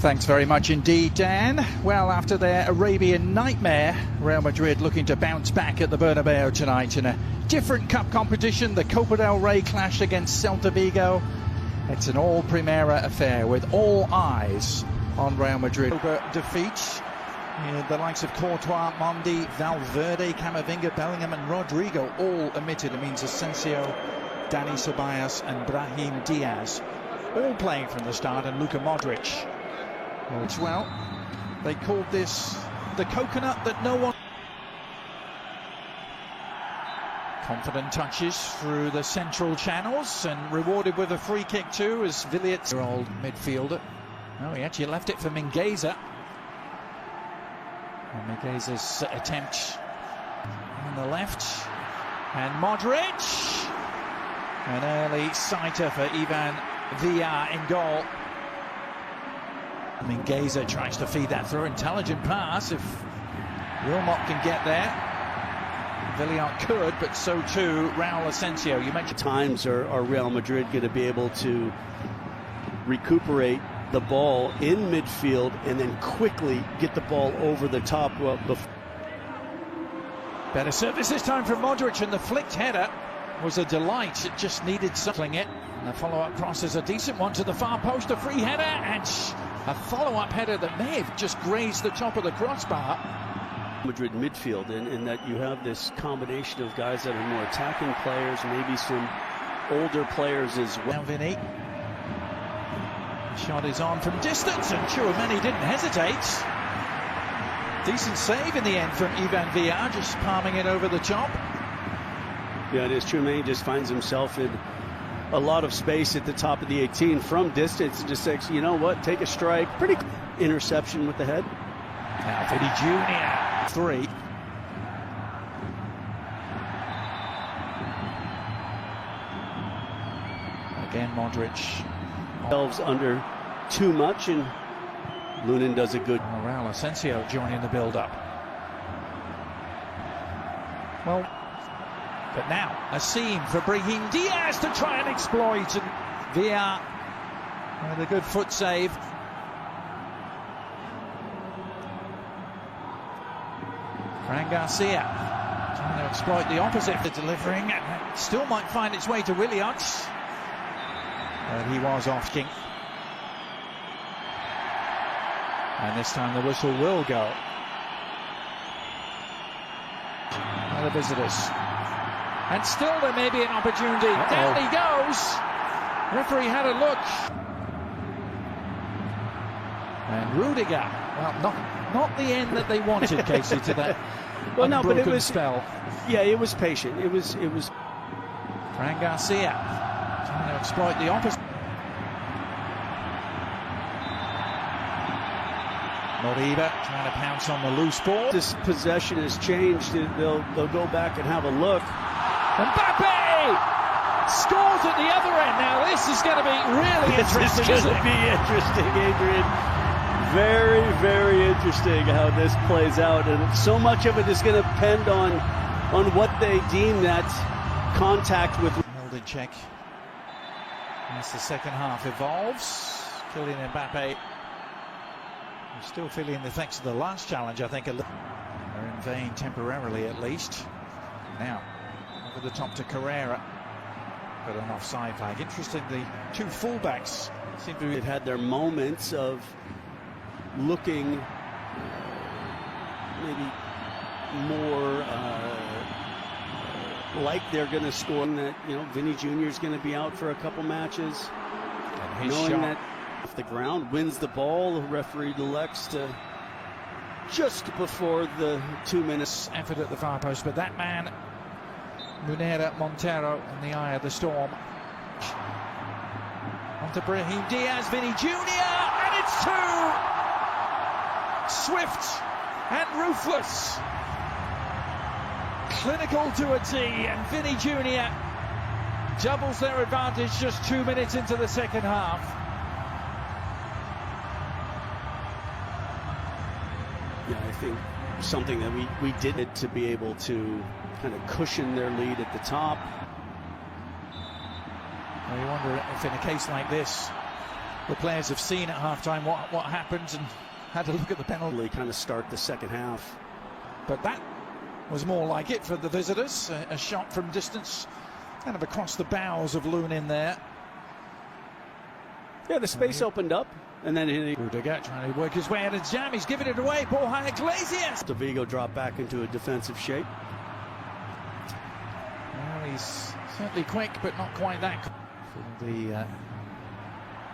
Thanks very much indeed, Dan. Well, after their Arabian nightmare, Real Madrid looking to bounce back at the Bernabeu tonight in a different cup competition. The Copa del Rey clash against Celta Vigo. It's an all-Primera affair with all eyes on Real Madrid. Defeat. The likes of Courtois, Mendy, Valverde, Camavinga, Bellingham and Rodrigo all omitted. It means Asensio, Dani Ceballos and Brahim Diaz all playing from the start, and Luka Modric. Well, they called this the coconut that no one... Confident touches through the central channels and rewarded with a free kick too, as Villiers, old midfielder. Oh, he actually left it for Mingueza. And Mingueza's attempt on the left. And Modric. An early sighter for Ivan Villar in goal. Mingueza tries to feed that through. Intelligent pass. If Wilmot can get there, Villar could, but so too Raul Asensio. You mentioned times are Real Madrid going to be able to recuperate the ball in midfield and then quickly get the ball over the top. Well, better service this time from Modric, and the flicked header was a delight. It just needed something. And the follow-up cross is a decent one to the far post, a free header, and a follow-up header that may have just grazed the top of the crossbar. Madrid midfield, in that you have this combination of guys that are more attacking players, maybe some older players as well. Now Vinny. The shot is on from distance, and Tchouaméni didn't hesitate. Decent save in the end from Ivan Villar, just palming it over the top. Yeah, it is. Tchouaméni just finds himself in a lot of space at the top of the 18 from distance. Just says, you know what, take a strike. Pretty interception with the head. Now Vinny Jr. 3. Again Modric. Themselves under too much, and Lunin does a good. Raul Asensio joining the build-up. Well, but now a seam for Brahim Diaz to try and exploit, and Villar with a good foot save. Fran Garcia trying to exploit the opposite for delivering, and still might find its way to Williams. But he was off king. And this time the whistle will go. Now the visitors. And still there may be an opportunity. Down he goes. Referee had a look. And Rudiger. Well, not the end that they wanted, Casey, to that well, no, but it was spell. Yeah, it was patient. It was. Fran Garcia trying to exploit the opposite. Moriba trying to pounce on the loose ball. This possession has changed. They'll go back and have a look. Mbappe scores at the other end. Now this is going to be really interesting. This is going to be interesting, Adrian. Very, very interesting how this plays out, and so much of it is going to depend on what they deem that contact with. Held in check as the second half evolves. Kylian Mbappe still feeling the effects of the last challenge, I think. They're in vain temporarily, at least. Now over the top to Carrera, but an offside flag. Interesting, the two fullbacks seem to have had their moments of looking maybe more like they're going to score. That, you know, Vinny Jr. is going to be out for a couple matches. And his knowing shot that off the ground, wins the ball, the referee elects to just before the 2 minutes effort at the far post, but that man Munera Montero in the eye of the storm. On to Brahim Diaz, Vinny Jr. and it's two! Swift and ruthless. Clinical to a T, and Vinny Jr. doubles their advantage just 2 minutes into the second half. Yeah, I think something that we did it to be able to kind of cushion their lead at the top. Well, you wonder if in a case like this The players have seen at half-time what happens and had a look at the penalty. Kind of start the second half. But that was more like it for the visitors. A shot from distance, kind of across the bows of Lunin there. Yeah, the space opened up, and then Rudiger trying to work his way out of jam. He's giving it away. Borja Iglesias. Vigo dropped back into a defensive shape. Well, he's certainly quick, but not quite that quick. For the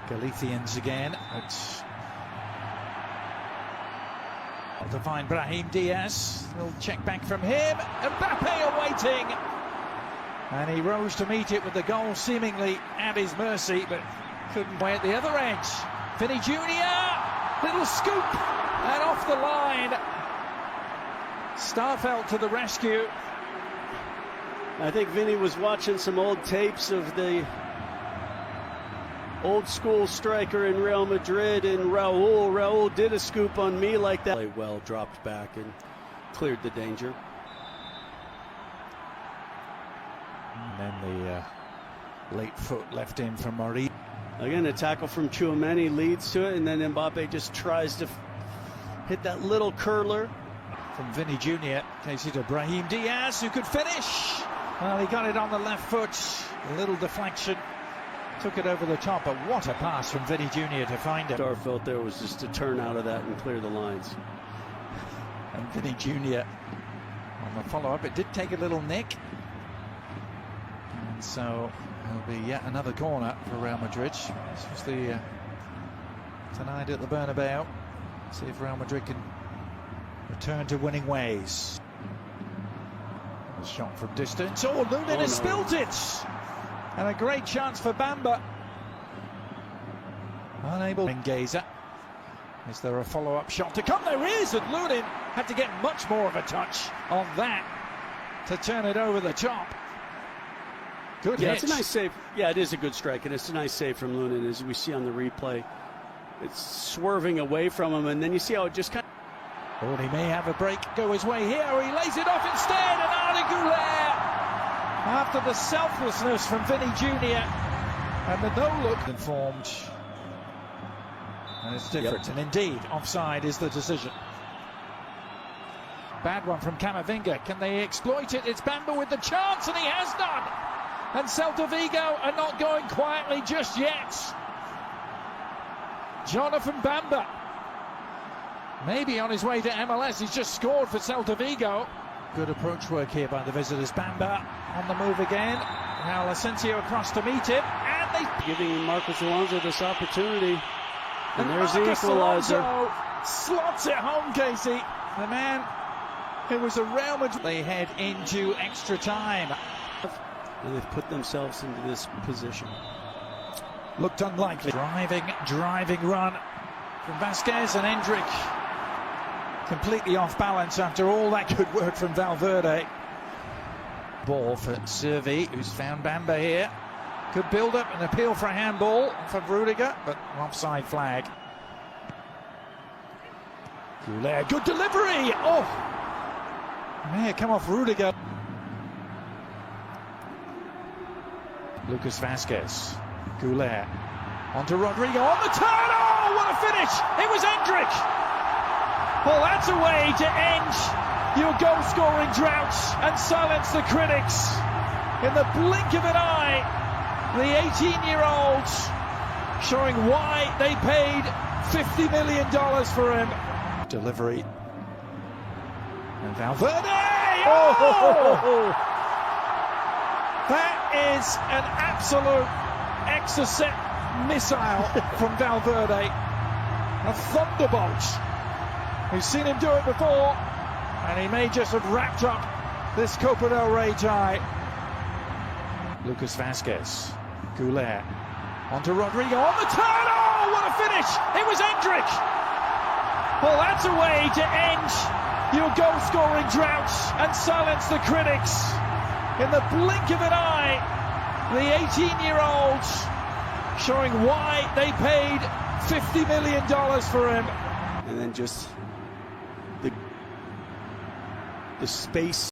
Galicians again. To find Brahim Diaz. Little check back from him. Mbappe awaiting. And he rose to meet it with the goal seemingly at his mercy, but couldn't play at the other edge. Vinny Jr. Little scoop. And off the line. Starfelt to the rescue. I think Vinny was watching some old tapes of the old school striker in Real Madrid, and Raul did a scoop on me like that. Played well, dropped back and cleared the danger. And then the late foot left in from Madrid. Again, a tackle from Tchouaméni leads to it, and then Mbappe just tries to hit that little curler. From Vinny Jr. takes it to Brahim Diaz, who could finish. Well, he got it on the left foot. A little deflection. Took it over the top, but what a pass from Vinny Jr. to find it. Starfelt there was just to turn out of that and clear the lines. And Vinny Jr. on the follow-up. It did take a little nick. And so it'll be yet another corner for Real Madrid. This was the tonight at the Bernabeu. See if Real Madrid can return to winning ways. A shot from distance. Oh, Lunin has spilt it! And a great chance for Bamba. Unable. Gazer. Is there a follow-up shot to come? There is, and Lunin had to get much more of a touch on that to turn it over the top. Good hit. It's a nice save. Yeah, it is a good strike, and it's a nice save from Lunin, as we see on the replay. It's swerving away from him, and then you see how it just kind of... Oh, he may have a break go his way here. He lays it off instead, and Arda Güler, after the selflessness from Vinny Jr. and the no-look informed. And it's different. Yep. And indeed, offside is the decision. Bad one from Camavinga. Can they exploit it? It's Bamba with the chance, and he has done. And Celta Vigo are not going quietly just yet. Jonathan Bamba, maybe on his way to MLS. He's just scored for Celta Vigo. Good approach work here by the visitors. Bamba on the move again. Now Asensio across to meet him, and they giving Marcos Alonso this opportunity. And there's the equalizer. Alonso slots it home, Casey. The man who was a Real Madrid. They head into extra time. And they've put themselves into this position. Looked unlikely. Driving run from Vasquez, and Endrick completely off balance after all that good work from Valverde. Ball for Servi, who's found Bamba here. Good build up and appeal for a handball from Rudiger, but offside flag. Güler, good delivery! Oh! May have come off Rudiger. Lucas Vasquez. Güler. Onto Rodrigo on the turn. Oh, what a finish! It was Endrick! Well, that's a way to end your goal-scoring drought and silence the critics. In the blink of an eye, the 18-year-old showing why they paid $50 million for him. Delivery. And Valverde! Oh! That is an absolute exocet missile from Valverde. A thunderbolt. We've seen him do it before, and he may just have wrapped up this Copa del Rey tie. Lucas Vasquez. Güler. Onto Rodrigo on the turn. Oh, what a finish! It was Endrick! Well, that's a way to end your goal-scoring drought and silence the critics. In the blink of an eye, the 18-year-old showing why they paid $50 million for him. And then just the space.